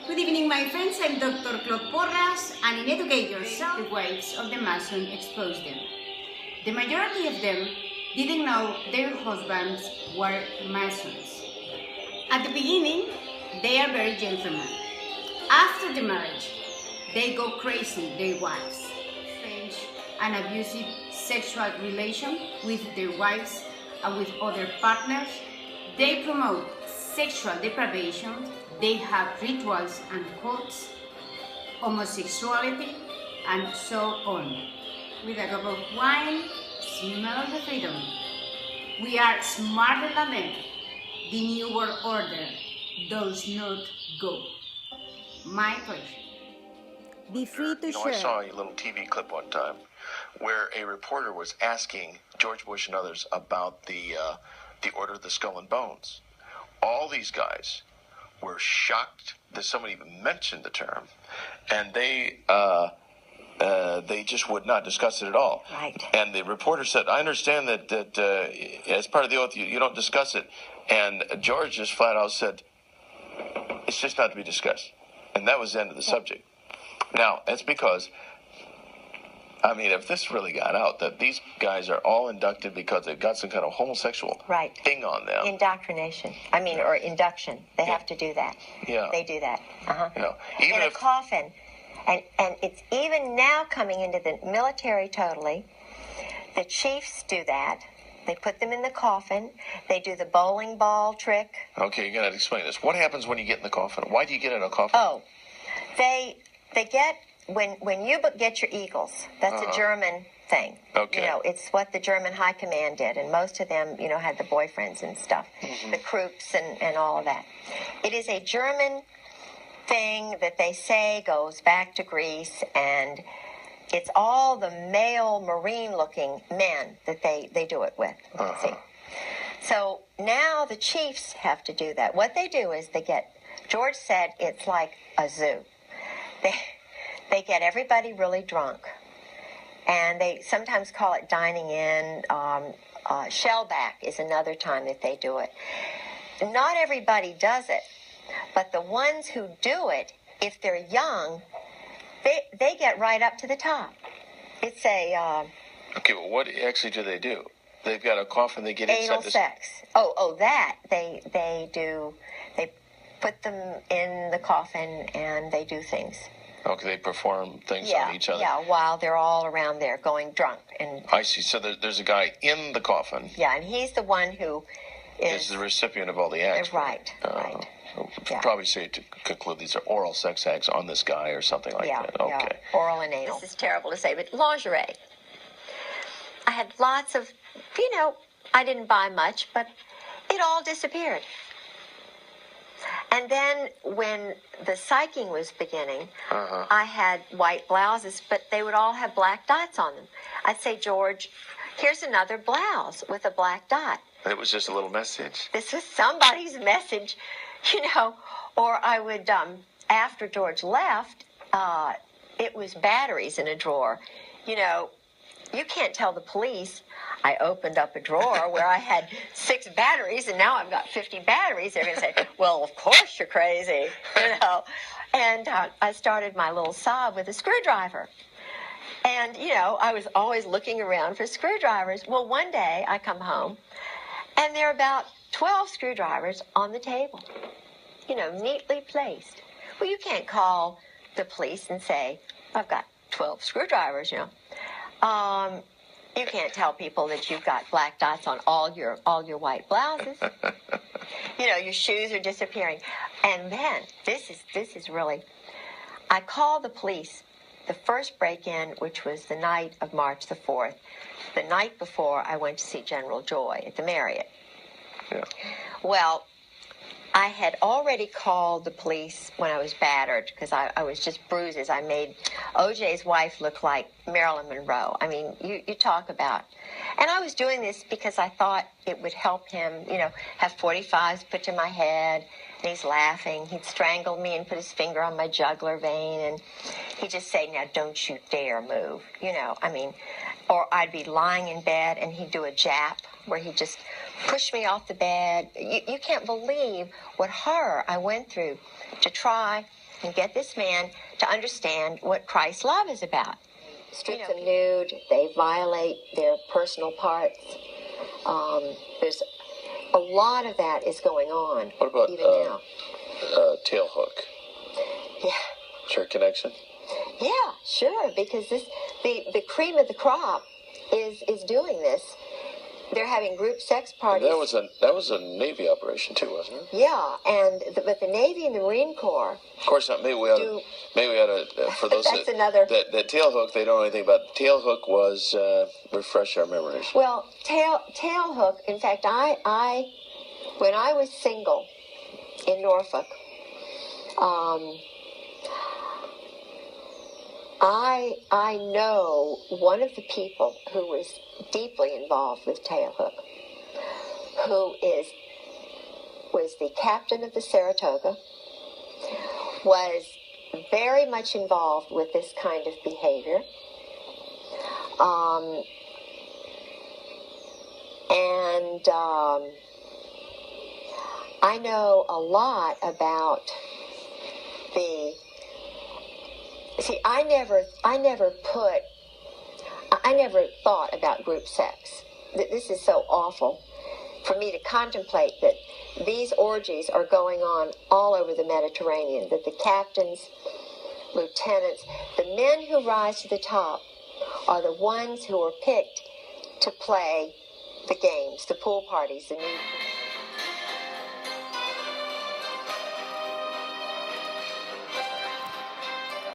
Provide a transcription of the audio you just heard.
Good evening, my friends. I'm Dr. Claude Porras, and in Educate Yourself, the wives of the Mason exposed them. The majority of them didn't know their husbands were Masons. At the beginning, they are very gentlemen. After the marriage, they go crazy, their wives. Strange and abusive sexual relation with their wives and with other partners. They promote sexual deprivation. They have rituals and cults, homosexuality, and so on. With a cup of wine, smell the freedom. We are smarter than them. The New World Order does not go. My pleasure. Be free to share. I saw a little TV clip one time where a reporter was asking George Bush and others about the Order of the Skull and Bones. All these guys were shocked that somebody even mentioned the term, and they just would not discuss it at all. Right. And the reporter said, "I understand that as part of the oath, you don't discuss it." And George just flat out said, "It's just not to be discussed," and that was the end of the subject. Now, that's because, I mean, if this really got out, that these guys are all inducted because they've got some kind of homosexual thing on them. Indoctrination. Or induction. They have to do that. Yeah. They do that. Even in a coffin. And it's even now coming into the military totally. The chiefs do that. They put them in the coffin. They do the bowling ball trick. Okay, you're going to explain this. What happens when you get in the coffin? Why do you get in a coffin? Oh, they get... When you get your eagles, that's a German thing. Okay. It's what the German high command did, and most of them, had the boyfriends and stuff, the Krupps and all of that. It is a German thing that they say goes back to Greece, and it's all the male marine-looking men that they do it with. See? So now the chiefs have to do that. What they do is George said it's like a zoo. They get everybody really drunk, and they sometimes call it dining in. Shellback is another time that they do it. Not everybody does it, but the ones who do it, if they're young, they get right up to the top. It's a... Okay, well, what actually do they do? They've got a coffin, they get anal sex. That. They do... They put them in the coffin, and they do things. Okay, they perform things on each other. Yeah, while they're all around there going drunk. And I see. So there's a guy in the coffin. Yeah, and he's the one who is the recipient of all the acts. Right, right. So probably say to conclude these are oral sex acts on this guy or something like that. Okay. Yeah, oral and anal. This is terrible to say, but lingerie. I had lots of, I didn't buy much, but it all disappeared. And then when the psyching was beginning, I had white blouses, but they would all have black dots on them. I'd say, George, here's another blouse with a black dot. And it was just a little message. This was somebody's message, Or I would, after George left, it was batteries in a drawer. You can't tell the police I opened up a drawer where I had 6 batteries, and now I've got 50 batteries. They're going to say, well, of course you're crazy, And I started my little sob with a screwdriver. And, I was always looking around for screwdrivers. Well, one day I come home, and there are about 12 screwdrivers on the table, neatly placed. Well, you can't call the police and say, I've got 12 screwdrivers, You can't tell people that you've got black dots on all your white blouses. Your shoes are disappearing. And then, this is really... I called the police the first break-in, which was the night of March the 4th. The night before, I went to see General Joy at the Marriott. Yeah. Well, I had already called the police when I was battered because I was just bruises. I made O.J.'s wife look like Marilyn Monroe. I mean, you talk about. And I was doing this because I thought it would help him, have 45s put to my head. And he's laughing. He'd strangled me and put his finger on my jugular vein. And he'd just say, now don't you dare move. Or I'd be lying in bed and he'd do a jap where he'd just push me off the bed. You can't believe what horror I went through to try and get this man to understand what Christ's love is about. Strip them nude, they violate their personal parts. There's a lot of that is going on. What about even now? Tail hook? Yeah. Sure connection? Yeah, sure, because the cream of the crop is doing this. They're having group sex parties. That was a Navy operation too, wasn't it? Yeah, but the Navy and the Marine Corps. Of course not. Maybe we ought to for those that's another. That tail hook, they don't know anything about. Tail hook was refresh our memories. Well, tail hook. In fact, I when I was single in Norfolk, I know one of the people who was deeply involved with tail hook, who was the captain of the Saratoga, was very much involved with this kind of behavior, and I know a lot about the. See, I never thought about group sex. This is so awful for me to contemplate that these orgies are going on all over the Mediterranean, that the captains, lieutenants, the men who rise to the top are the ones who are picked to play the games, the pool parties, the nude